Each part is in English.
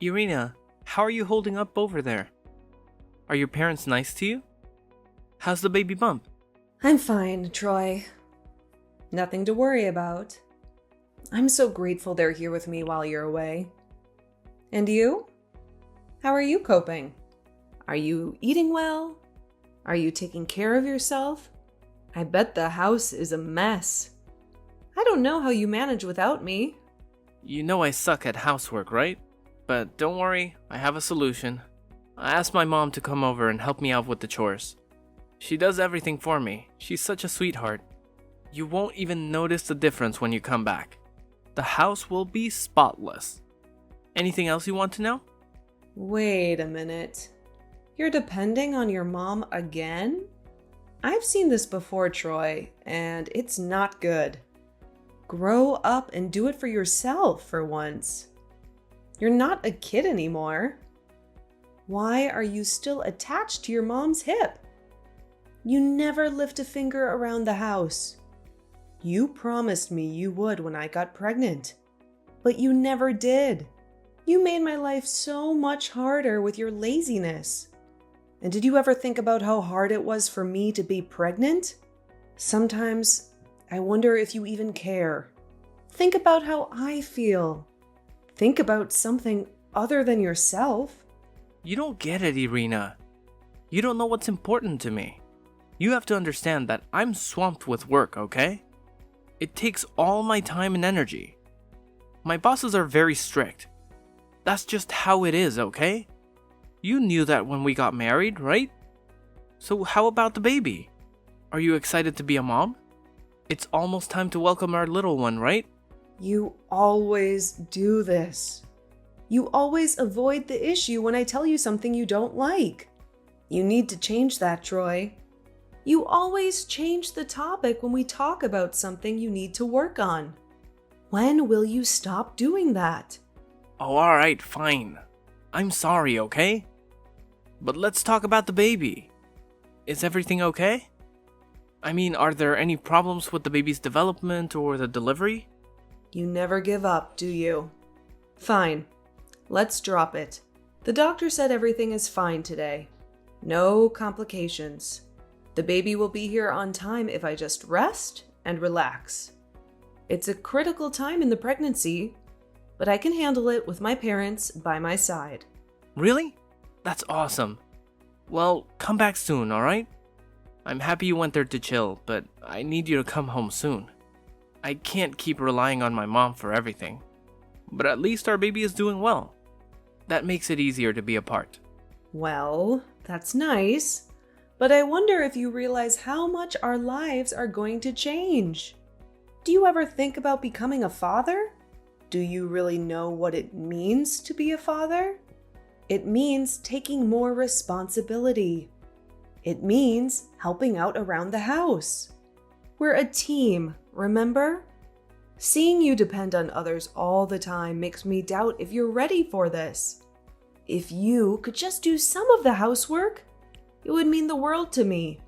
Irina, how are you holding up over there? Are your parents nice to you? How's the baby bump? I'm fine, Troy. Nothing to worry about. I'm so grateful they're here with me while you're away. And you? How are you coping? Are you eating well? Are you taking care of yourself? I bet the house is a mess. I don't know how you manage without me. You know I suck at housework, right? But don't worry, I have a solution. I asked my mom to come over and help me out with the chores. She does everything for me. She's such a sweetheart. You won't even notice the difference when you come back. The house will be spotless. Anything else you want to know? Wait a minute. You're depending on your mom again? I've seen this before, Troy, and it's not good. Grow up and do it for yourself for once. You're not a kid anymore. Why are you still attached to your mom's hip? You never lift a finger around the house. You promised me you would when I got pregnant, but you never did. You made my life so much harder with your laziness. And did you ever think about how hard it was for me to be pregnant? Sometimes I wonder if you even care. Think about how I feel. Think about something other than yourself. You don't get it, Irina. You don't know what's important to me. You have to understand that I'm swamped with work, okay? It takes all my time and energy. My bosses are very strict. That's just how it is, okay? You knew that when we got married, right? So how about the baby? Are you excited to be a mom? It's almost time to welcome our little one, right? You always do this. You always avoid the issue when I tell you something you don't like. You need to change that, Troy. You always change the topic when we talk about something you need to work on. When will you stop doing that? Oh, alright, fine. I'm sorry, okay? But let's talk about the baby. Is everything okay? I mean, are there any problems with the baby's development or the delivery? You never give up, do you? Fine. Let's drop it. The doctor said everything is fine today. No complications. The baby will be here on time if I just rest and relax. It's a critical time in the pregnancy, but I can handle it with my parents by my side. Really? That's awesome. Well, come back soon, alright? I'm happy you went there to chill, but I need you to come home soon. I can't keep relying on my mom for everything. But at least our baby is doing well. That makes it easier to be apart. Well, that's nice, but I wonder if you realize how much our lives are going to change. Do you ever think about becoming a father? Do you really know what it means to be a father? It means taking more responsibility. It means helping out around the house. We're a team, remember? Seeing you depend on others all the time makes me doubt if you're ready for this. If you could just do some of the housework, it would mean the world to me.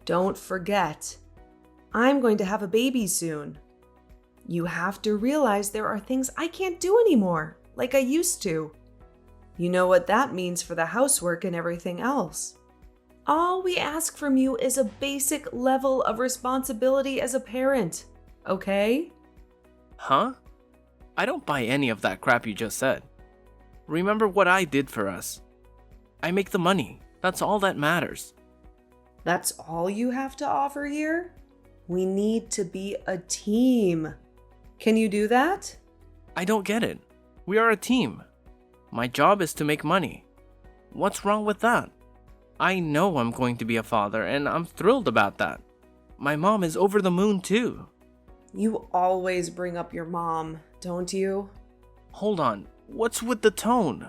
Don't forget, I'm going to have a baby soon. You have to realize there are things I can't do anymore, like I used to. You know what that means for the housework and everything else. All we ask from you is a basic level of responsibility as a parent, okay? Huh? I don't buy any of that crap you just said. Remember what I did for us. I make the money. That's all that matters. That's all you have to offer here? We need to be a team. Can you do that? I don't get it. We are a team. My job is to make money. What's wrong with that? I know I'm going to be a father, and I'm thrilled about that. My mom is over the moon too. You always bring up your mom, don't you? Hold on. What's with the tone?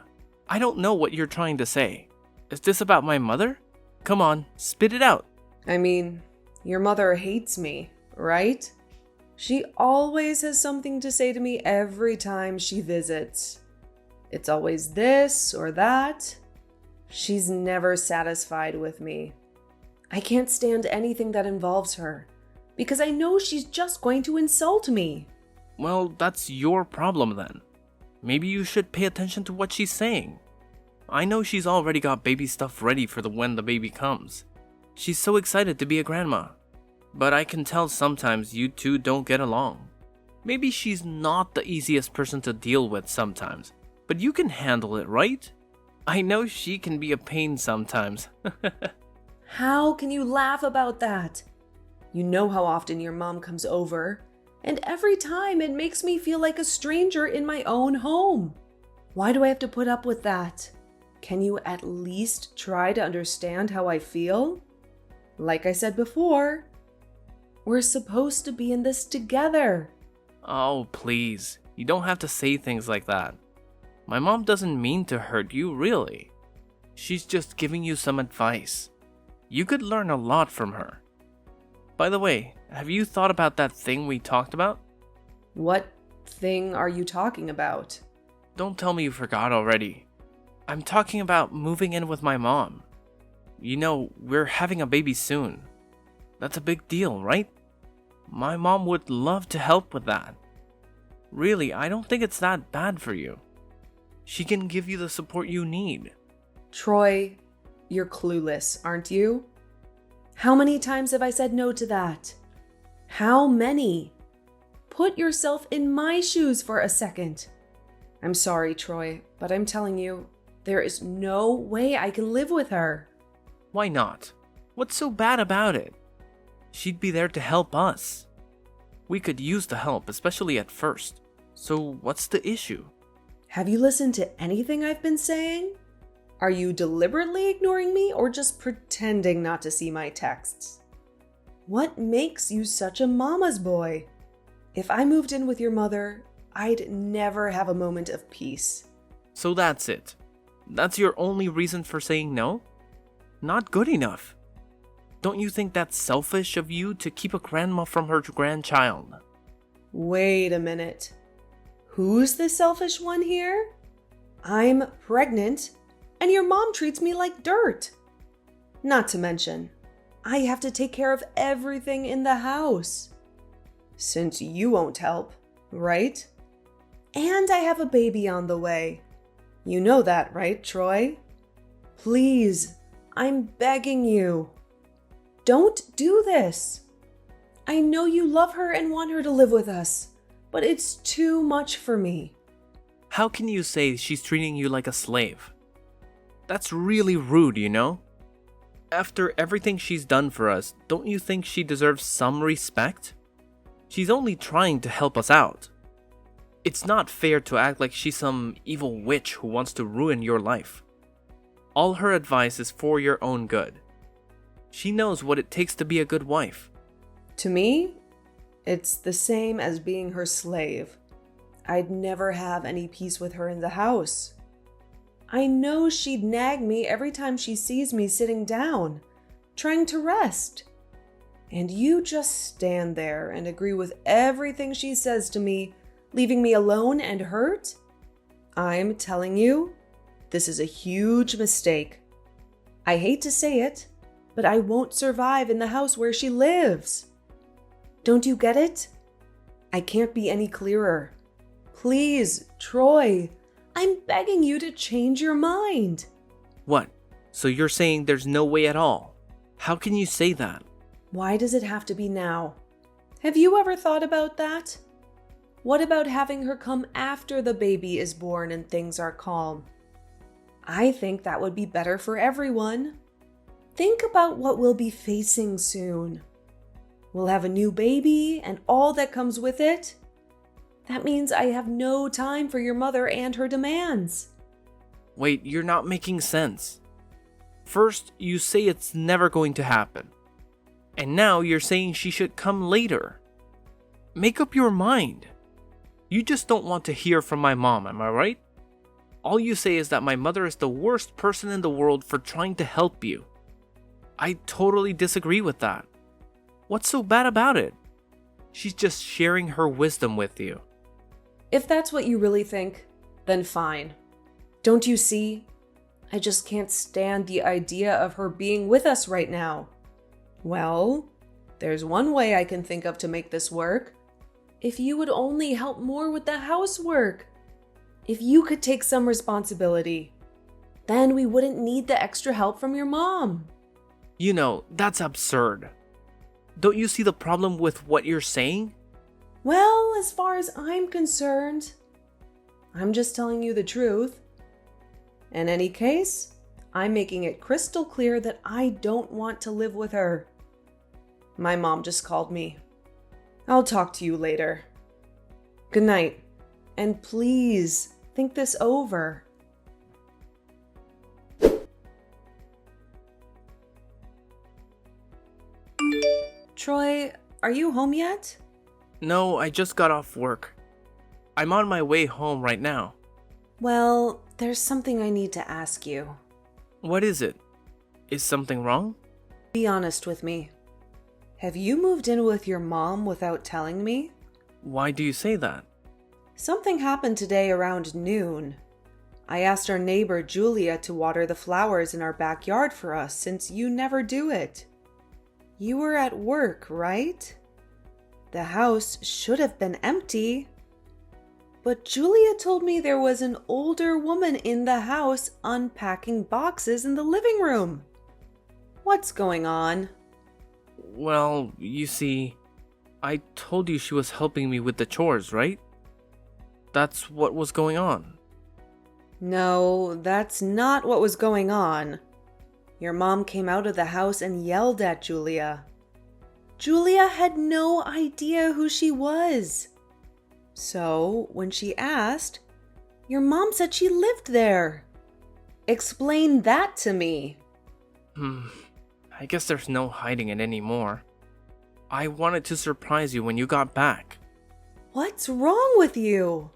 I don't know what you're trying to say. Is this about my mother? Come on, spit it out. I mean, your mother hates me, right? She always has something to say to me every time she visits. It's always this or that. She's never satisfied with me. I can't stand anything that involves her, because I know she's just going to insult me. Well, that's your problem then. Maybe you should pay attention to what she's saying. I know she's already got baby stuff ready for when the baby comes. She's so excited to be a grandma. But I can tell sometimes you two don't get along. Maybe she's not the easiest person to deal with sometimes, but you can handle it, right? I know she can be a pain sometimes. How can you laugh about that? You know how often your mom comes over, and every time it makes me feel like a stranger in my own home. Why do I have to put up with that? Can you at least try to understand how I feel? Like I said before, we're supposed to be in this together. Oh, please. You don't have to say things like that. My mom doesn't mean to hurt you, really. She's just giving you some advice. You could learn a lot from her. By the way, have you thought about that thing we talked about? What thing are you talking about? Don't tell me you forgot already. I'm talking about moving in with my mom. You know, we're having a baby soon. That's a big deal, right? My mom would love to help with that. Really, I don't think it's that bad for you. She can give you the support you need. Troy, you're clueless, aren't you? How many times have I said no to that? How many? Put yourself in my shoes for a second. I'm sorry, Troy, but I'm telling you, there is no way I can live with her. Why not? What's so bad about it? She'd be there to help us. We could use the help, especially at first. So what's the issue? Have you listened to anything I've been saying? Are you deliberately ignoring me or just pretending not to see my texts? What makes you such a mama's boy? If I moved in with your mother, I'd never have a moment of peace. So that's it. That's your only reason for saying no? Not good enough. Don't you think that's selfish of you to keep a grandma from her grandchild? Wait a minute. Who's the selfish one here? I'm pregnant, and your mom treats me like dirt. Not to mention, I have to take care of everything in the house. Since you won't help, right? And I have a baby on the way. You know that, right, Troy? Please, I'm begging you. Don't do this. I know you love her and want her to live with us, but it's too much for me. How can you say she's treating you like a slave? That's really rude, you know? After everything she's done for us, don't you think she deserves some respect? She's only trying to help us out. It's not fair to act like she's some evil witch who wants to ruin your life. All her advice is for your own good. She knows what it takes to be a good wife. To me, it's the same as being her slave. I'd never have any peace with her in the house. I know she'd nag me every time she sees me sitting down, trying to rest. And you just stand there and agree with everything she says to me, leaving me alone and hurt? I'm telling you, this is a huge mistake. I hate to say it, but I won't survive in the house where she lives. Don't you get it? I can't be any clearer. Please, Troy, I'm begging you to change your mind. What? So you're saying there's no way at all? How can you say that? Why does it have to be now? Have you ever thought about that? What about having her come after the baby is born and things are calm? I think that would be better for everyone. Think about what we'll be facing soon. We'll have a new baby and all that comes with it. That means I have no time for your mother and her demands. Wait, you're not making sense. First, you say it's never going to happen. And now you're saying she should come later. Make up your mind. You just don't want to hear from my mom, am I right? All you say is that my mother is the worst person in the world for trying to help you. I totally disagree with that. What's so bad about it? She's just sharing her wisdom with you. If that's what you really think, then fine. Don't you see? I just can't stand the idea of her being with us right now. Well, there's one way I can think of to make this work. If you would only help more with the housework. If you could take some responsibility, then we wouldn't need the extra help from your mom. You know, that's absurd. Don't you see the problem with what you're saying? Well, as far as I'm concerned, I'm just telling you the truth. In any case, I'm making it crystal clear that I don't want to live with her. My mom just called me. I'll talk to you later. Good night, and please think this over. Troy, are you home yet? No, I just got off work. I'm on my way home right now. Well, there's something I need to ask you. What is it? Is something wrong? Be honest with me. Have you moved in with your mom without telling me? Why do you say that? Something happened today around noon. I asked our neighbor Julia to water the flowers in our backyard for us since you never do it. You were at work, right? The house should have been empty. But Julia told me there was an older woman in the house unpacking boxes in the living room. What's going on? Well, you see, I told you she was helping me with the chores, right? That's what was going on. No, that's not what was going on. Your mom came out of the house and yelled at Julia. Julia had no idea who she was. So, when she asked, your mom said she lived there. Explain that to me. I guess there's no hiding it anymore. I wanted to surprise you when you got back. What's wrong with you?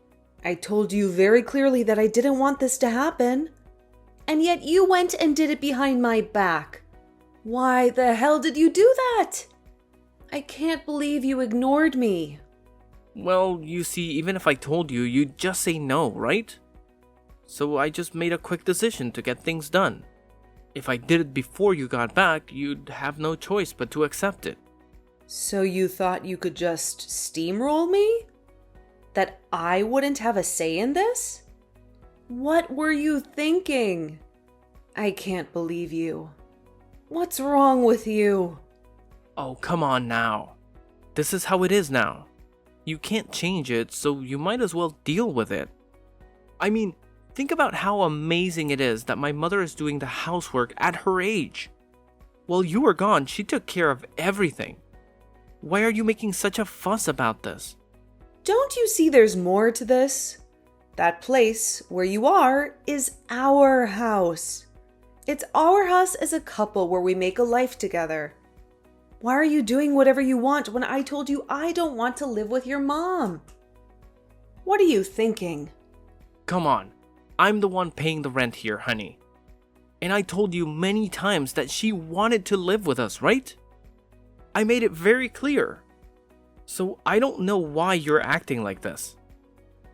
I told you very clearly that I didn't want this to happen. And yet you went and did it behind my back. Why the hell did you do that? I can't believe you ignored me. Well, you see, even if I told you, you'd just say no, right? So I just made a quick decision to get things done. If I did it before you got back, you'd have no choice but to accept it. So you thought you could just steamroll me? That I wouldn't have a say in this? What were you thinking? I can't believe you. What's wrong with you? Oh, come on now. This is how it is now. You can't change it, so you might as well deal with it. I mean, think about how amazing it is that my mother is doing the housework at her age. While you were gone, she took care of everything. Why are you making such a fuss about this? Don't you see there's more to this? That place where you are is our house. It's our house as a couple where we make a life together. Why are you doing whatever you want when I told you I don't want to live with your mom? What are you thinking? Come on, I'm the one paying the rent here, honey. And I told you many times that she wanted to live with us, right? I made it very clear. So I don't know why you're acting like this.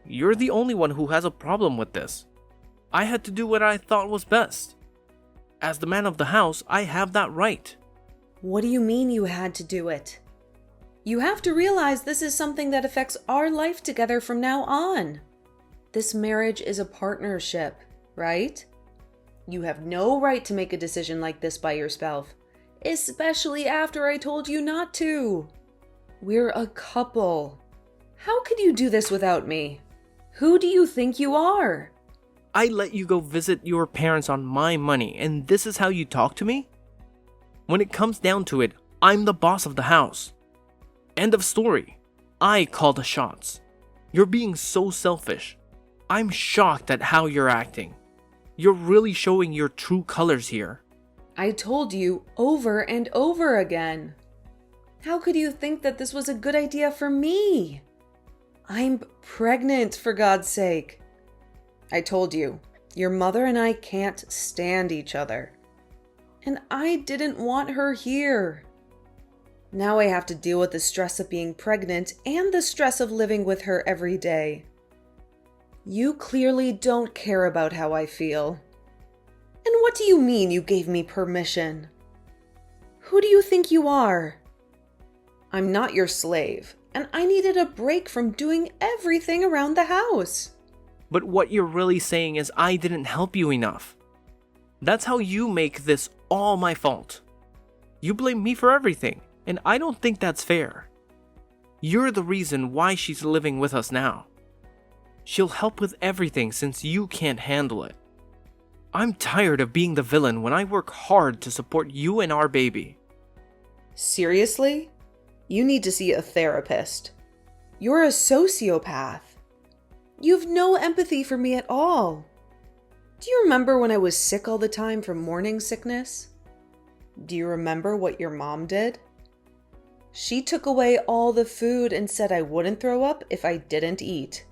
You're the only one who has a problem with this. I had to do what I thought was best. As the man of the house, I have that right. What do you mean you had to do it? You have to realize this is something that affects our life together from now on. This marriage is a partnership, right? You have no right to make a decision like this by yourself, especially after I told you not to. We're a couple. How could you do this without me? Who do you think you are? I let you go visit your parents on my money, and this is how you talk to me? When it comes down to it, I'm the boss of the house. End of story. I call the shots. You're being so selfish. I'm shocked at how you're acting. You're really showing your true colors here. I told you over and over again. How could you think that this was a good idea for me? I'm pregnant, for God's sake. I told you, your mother and I can't stand each other. And I didn't want her here. Now I have to deal with the stress of being pregnant and the stress of living with her every day. You clearly don't care about how I feel. And what do you mean you gave me permission? Who do you think you are? I'm not your slave, and I needed a break from doing everything around the house. But what you're really saying is I didn't help you enough. That's how you make this all my fault. You blame me for everything, and I don't think that's fair. You're the reason why she's living with us now. She'll help with everything since you can't handle it. I'm tired of being the villain when I work hard to support you and our baby. Seriously? You need to see a therapist. You're a sociopath. You've no empathy for me at all. Do you remember when I was sick all the time from morning sickness? Do you remember what your mom did? She took away all the food and said I wouldn't throw up if I didn't eat.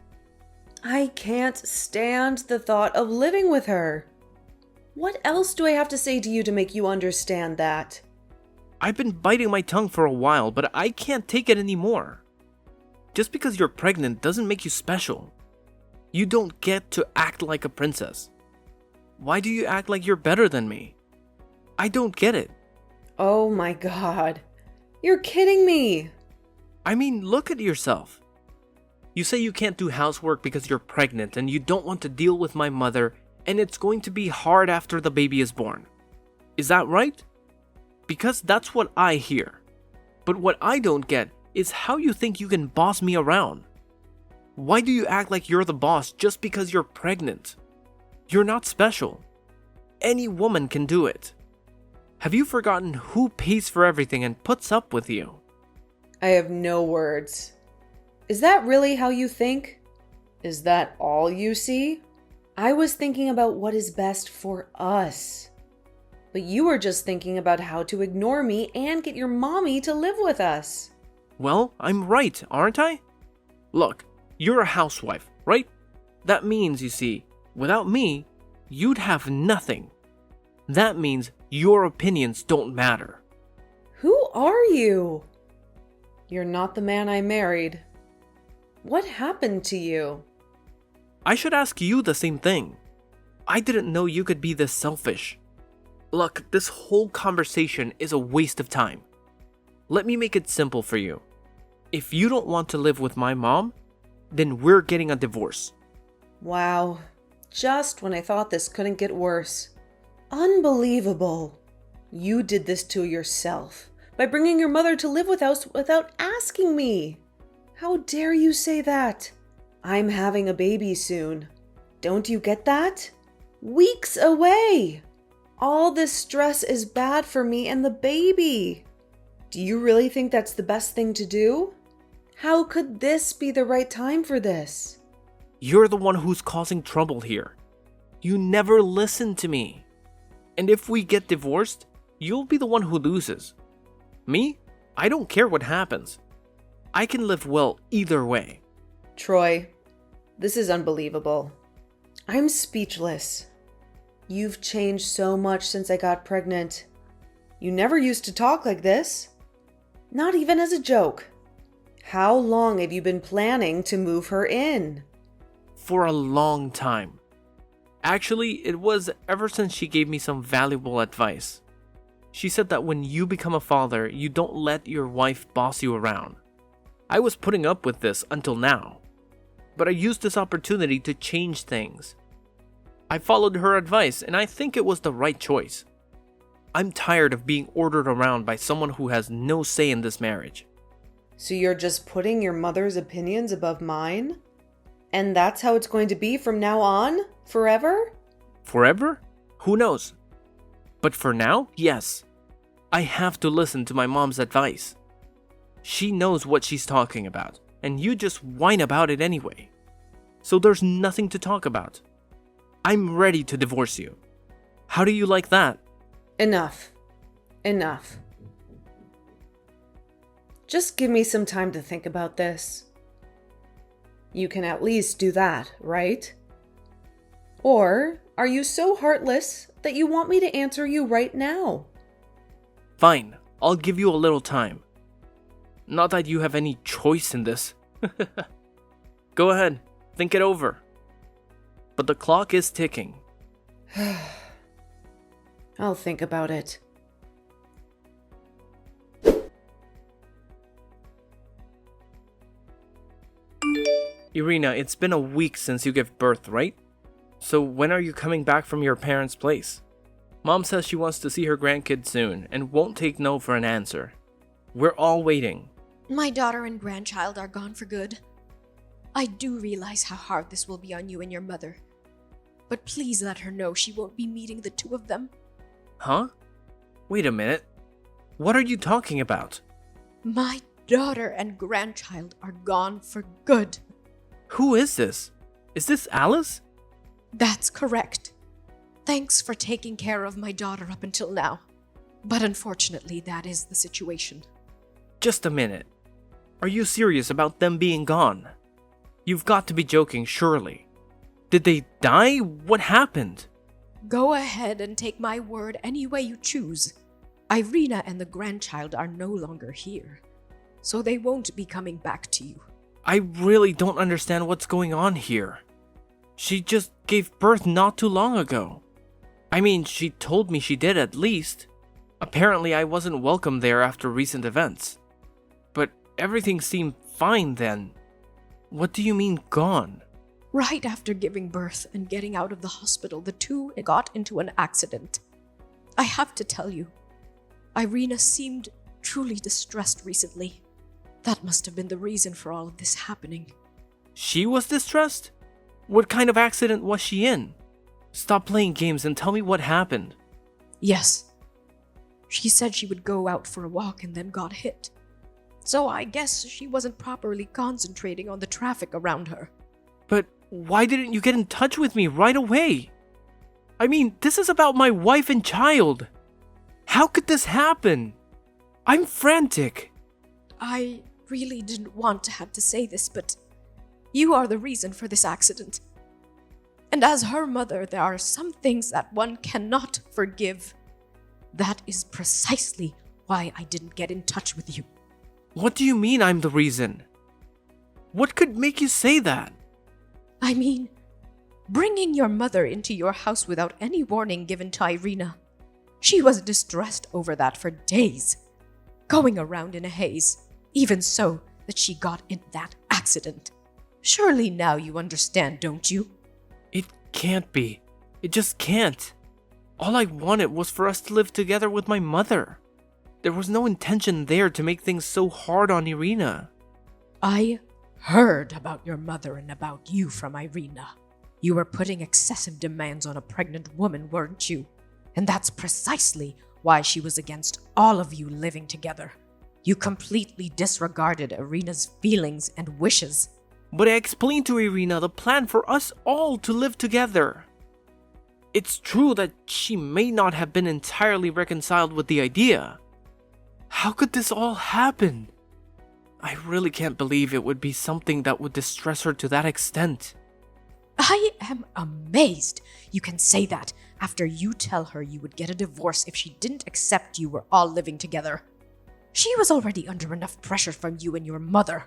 I can't stand the thought of living with her. What else do I have to say to you to make you understand that? I've been biting my tongue for a while, but I can't take it anymore. Just because you're pregnant doesn't make you special. You don't get to act like a princess. Why do you act like you're better than me? I don't get it. Oh my God. You're kidding me. I mean, look at yourself. You say you can't do housework because you're pregnant and you don't want to deal with my mother, and it's going to be hard after the baby is born. Is that right? Because that's what I hear. But what I don't get is how you think you can boss me around. Why do you act like you're the boss just because you're pregnant? You're not special. Any woman can do it. Have you forgotten who pays for everything and puts up with you? I have no words. Is that really how you think? Is that all you see? I was thinking about what is best for us. But you were just thinking about how to ignore me and get your mommy to live with us. Well, I'm right, aren't I? Look, you're a housewife, right? That means, you see, without me, you'd have nothing. That means your opinions don't matter. Who are you? You're not the man I married. What happened to you? I should ask you the same thing. I didn't know you could be this selfish. Look, this whole conversation is a waste of time. Let me make it simple for you. If you don't want to live with my mom, then we're getting a divorce. Wow. Just when I thought this couldn't get worse. Unbelievable. You did this to yourself by bringing your mother to live with us without asking me. How dare you say that? I'm having a baby soon. Don't you get that? Weeks away. All this stress is bad for me and the baby. Do you really think that's the best thing to do? How could this be the right time for this? You're the one who's causing trouble here. You never listen to me. And if we get divorced, you'll be the one who loses. Me? I don't care what happens. I can live well either way. Troy, this is unbelievable. I'm speechless. You've changed so much since I got pregnant. You never used to talk like this. Not even as a joke. How long have you been planning to move her in? For a long time. Actually, it was ever since she gave me some valuable advice. She said that when you become a father, you don't let your wife boss you around. I was putting up with this until now. But I used this opportunity to change things. I followed her advice and I think it was the right choice. I'm tired of being ordered around by someone who has no say in this marriage. So you're just putting your mother's opinions above mine? And that's how it's going to be from now on? Forever? Forever? Who knows? But for now, yes. I have to listen to my mom's advice. She knows what she's talking about, and you just whine about it anyway. So there's nothing to talk about. I'm ready to divorce you. How do you like that? Enough. Enough. Just give me some time to think about this. You can at least do that, right? Or are you so heartless that you want me to answer you right now? Fine, I'll give you a little time. Not that you have any choice in this. Go ahead, think it over. But the clock is ticking. I'll think about it. Irina, it's been a week since you gave birth, right? So when are you coming back from your parents' place? Mom says she wants to see her grandkid soon and won't take no for an answer. We're all waiting. My daughter and grandchild are gone for good. I do realize how hard this will be on you and your mother. But please let her know she won't be meeting the two of them. Huh? Wait a minute. What are you talking about? My daughter and grandchild are gone for good. Who is this? Is this Alice? That's correct. Thanks for taking care of my daughter up until now. But unfortunately, that is the situation. Just a minute. Are you serious about them being gone? You've got to be joking, surely. Did they die? What happened? Go ahead and take my word any way you choose. Irina and the grandchild are no longer here, so they won't be coming back to you. I really don't understand what's going on here. She just gave birth not too long ago. I mean, she told me she did at least. Apparently, I wasn't welcome there after recent events. But everything seemed fine then. What do you mean gone? Right after giving birth and getting out of the hospital, the two got into an accident. I have to tell you, Irina seemed truly distressed recently. That must have been the reason for all of this happening. She was distressed? What kind of accident was she in? Stop playing games and tell me what happened. Yes. She said she would go out for a walk and then got hit. So I guess she wasn't properly concentrating on the traffic around her. But why didn't you get in touch with me right away? I mean, this is about my wife and child. How could this happen? I'm frantic. I really didn't want to have to say this, but you are the reason for this accident. And as her mother, there are some things that one cannot forgive. That is precisely why I didn't get in touch with you. What do you mean I'm the reason? What could make you say that? I mean, bringing your mother into your house without any warning given to Irina. She was distressed over that for days, going around in a haze, even so that she got in that accident. Surely now you understand, don't you? It can't be. It just can't. All I wanted was for us to live together with my mother. There was no intention there to make things so hard on Irina. I heard about your mother and about you from Irina. You were putting excessive demands on a pregnant woman, weren't you? And that's precisely why she was against all of you living together. You completely disregarded Irina's feelings and wishes. But I explained to Irina the plan for us all to live together. It's true that she may not have been entirely reconciled with the idea. How could this all happen? I really can't believe it would be something that would distress her to that extent. I am amazed you can say that after you tell her you would get a divorce if she didn't accept you were all living together. She was already under enough pressure from you and your mother.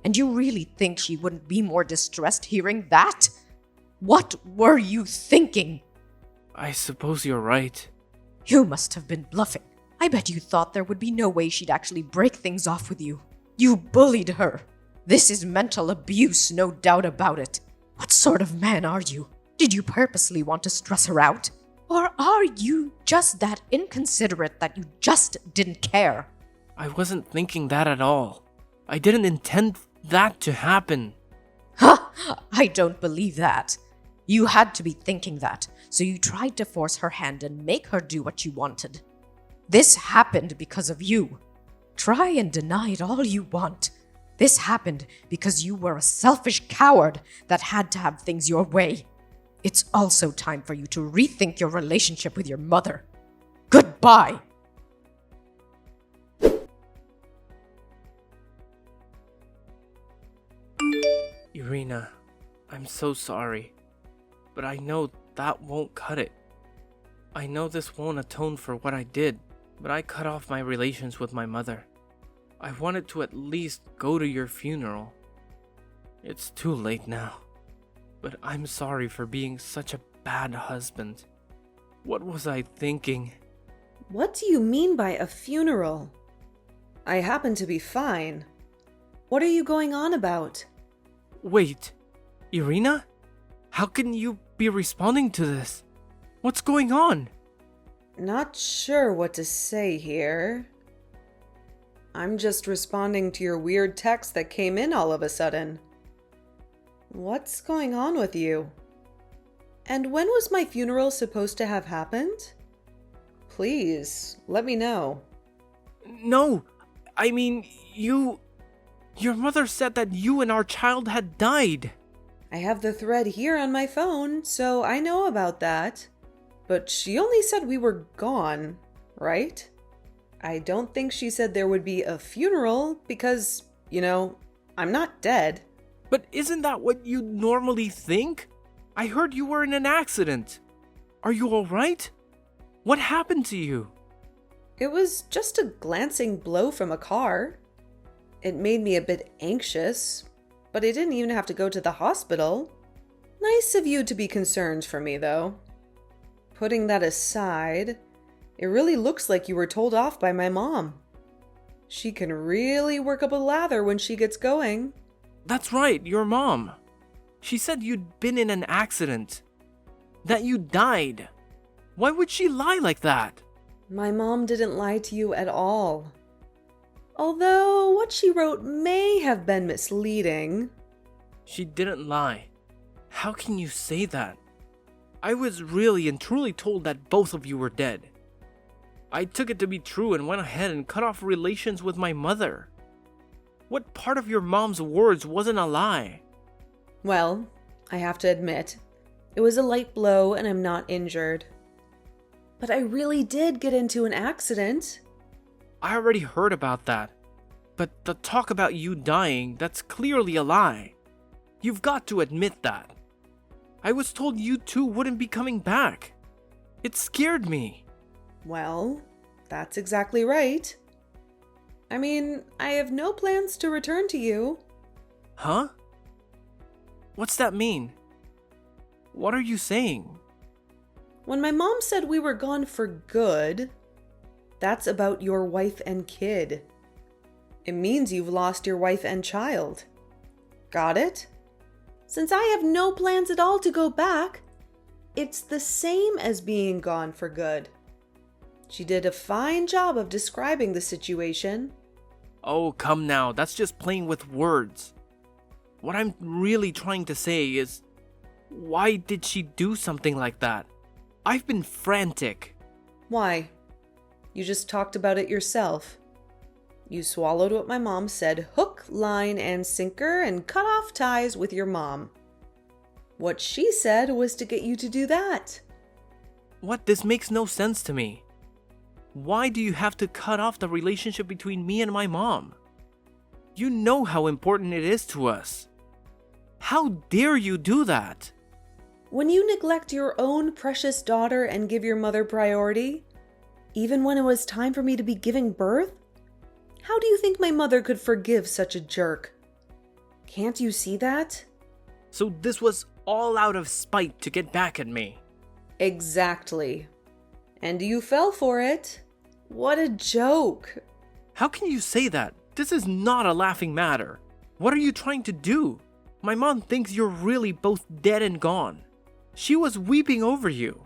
And you really think she wouldn't be more distressed hearing that? What were you thinking? I suppose you're right. You must have been bluffing. I bet you thought there would be no way she'd actually break things off with you. You bullied her. This is mental abuse, no doubt about it. What sort of man are you? Did you purposely want to stress her out? Or are you just that inconsiderate that you just didn't care? I wasn't thinking that at all. I didn't intend that to happen. Ha! I don't believe that. You had to be thinking that, so you tried to force her hand and make her do what you wanted. This happened because of you. Try and deny it all you want. This happened because you were a selfish coward that had to have things your way. It's also time for you to rethink your relationship with your mother. Goodbye! Irina, I'm so sorry. But I know that won't cut it. I know this won't atone for what I did, but I cut off my relations with my mother. I wanted to at least go to your funeral. It's too late now. But I'm sorry for being such a bad husband. What was I thinking? What do you mean by a funeral? I happen to be fine. What are you going on about? Wait, Irina? How can you be responding to this? What's going on? Not sure what to say here. I'm just responding to your weird text that came in all of a sudden. What's going on with you? And when was my funeral supposed to have happened? Please, let me know. No, I mean, Your mother said that you and our child had died. I have the thread here on my phone, so I know about that. But she only said we were gone, right? I don't think she said there would be a funeral because, I'm not dead. But isn't that what you normally think? I heard you were in an accident. Are you alright? What happened to you? It was just a glancing blow from a car. It made me a bit anxious, but I didn't even have to go to the hospital. Nice of you to be concerned for me, though. Putting that aside, it really looks like you were told off by my mom. She can really work up a lather when she gets going. That's right, your mom. She said you'd been in an accident. That you died. Why would she lie like that? My mom didn't lie to you at all. Although what she wrote may have been misleading. She didn't lie. How can you say that? I was really and truly told that both of you were dead. I took it to be true and went ahead and cut off relations with my mother. What part of your mom's words wasn't a lie? Well, I have to admit, it was a light blow and I'm not injured. But I really did get into an accident. I already heard about that. But the talk about you dying, that's clearly a lie. You've got to admit that. I was told you two wouldn't be coming back. It scared me. Well, that's exactly right. I mean, I have no plans to return to you. Huh? What's that mean? What are you saying? When my mom said we were gone for good, that's about your wife and kid. It means you've lost your wife and child. Got it? Since I have no plans at all to go back, it's the same as being gone for good. She did a fine job of describing the situation. Oh, come now, that's just playing with words. What I'm really trying to say is, why did she do something like that? I've been frantic. Why? You just talked about it yourself. You swallowed what my mom said, hook, line, and sinker, and cut off ties with your mom. What she said was to get you to do that. What? This makes no sense to me. Why do you have to cut off the relationship between me and my mom? You know how important it is to us. How dare you do that? When you neglect your own precious daughter and give your mother priority, even when it was time for me to be giving birth, how do you think my mother could forgive such a jerk? Can't you see that? So this was all out of spite to get back at me. Exactly. And you fell for it. What a joke. How can you say that? This is not a laughing matter. What are you trying to do? My mom thinks you're really both dead and gone. She was weeping over you.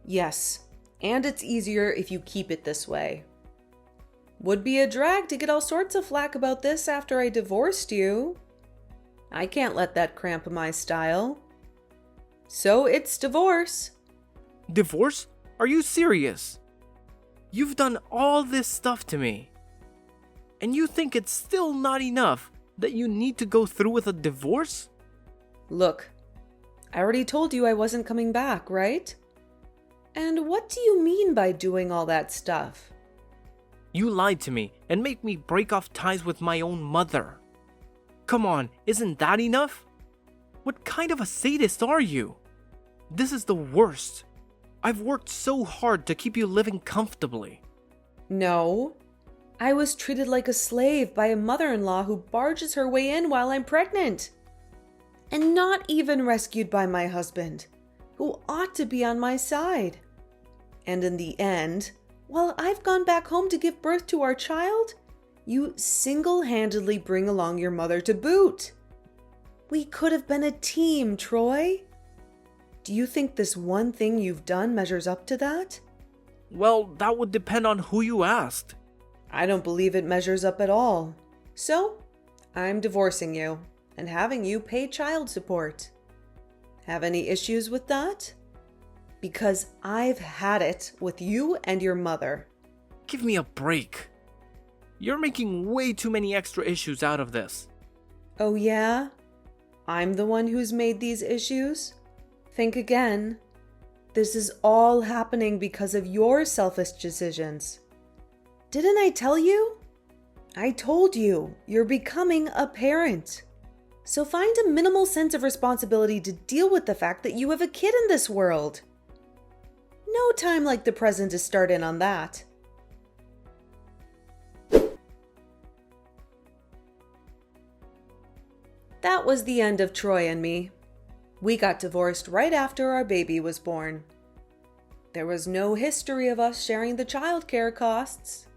Yes, and it's easier if you keep it this way. Would be a drag to get all sorts of flack about this after I divorced you. I can't let that cramp my style. So it's divorce. Divorce? Are you serious? You've done all this stuff to me. And you think it's still not enough that you need to go through with a divorce? Look, I already told you I wasn't coming back, right? And what do you mean by doing all that stuff? You lied to me and made me break off ties with my own mother. Come on, isn't that enough? What kind of a sadist are you? This is the worst. I've worked so hard to keep you living comfortably. No, I was treated like a slave by a mother-in-law who barges her way in while I'm pregnant. And not even rescued by my husband, who ought to be on my side. And in the end, while I've gone back home to give birth to our child, you single-handedly bring along your mother to boot. We could have been a team, Troy. Do you think this one thing you've done measures up to that? Well, that would depend on who you asked. I don't believe it measures up at all. So, I'm divorcing you and having you pay child support. Have any issues with that? Because I've had it with you and your mother. Give me a break. You're making way too many extra issues out of this. Oh yeah? I'm the one who's made these issues? Think again. This is all happening because of your selfish decisions. Didn't I tell you? I told you, you're becoming a parent. So find a minimal sense of responsibility to deal with the fact that you have a kid in this world. No time like the present to start in on that. That was the end of Troy and me. We got divorced right after our baby was born. There was no history of us sharing the childcare costs.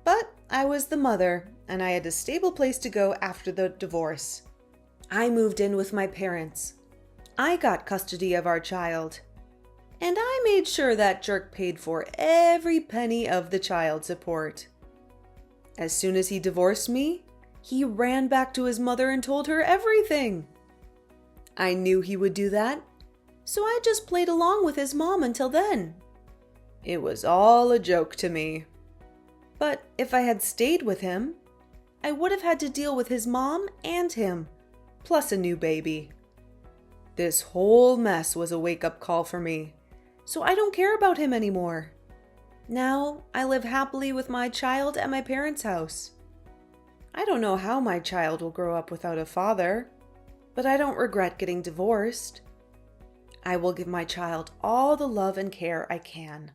But I was the mother, and I had a stable place to go after the divorce. I moved in with my parents. I got custody of our child. And I made sure that jerk paid for every penny of the child support. As soon as he divorced me, he ran back to his mother and told her everything. I knew he would do that, so I just played along with his mom until then. It was all a joke to me. But if I had stayed with him, I would have had to deal with his mom and him, plus a new baby. This whole mess was a wake-up call for me, so I don't care about him anymore. Now I live happily with my child at my parents' house. I don't know how my child will grow up without a father, but I don't regret getting divorced. I will give my child all the love and care I can.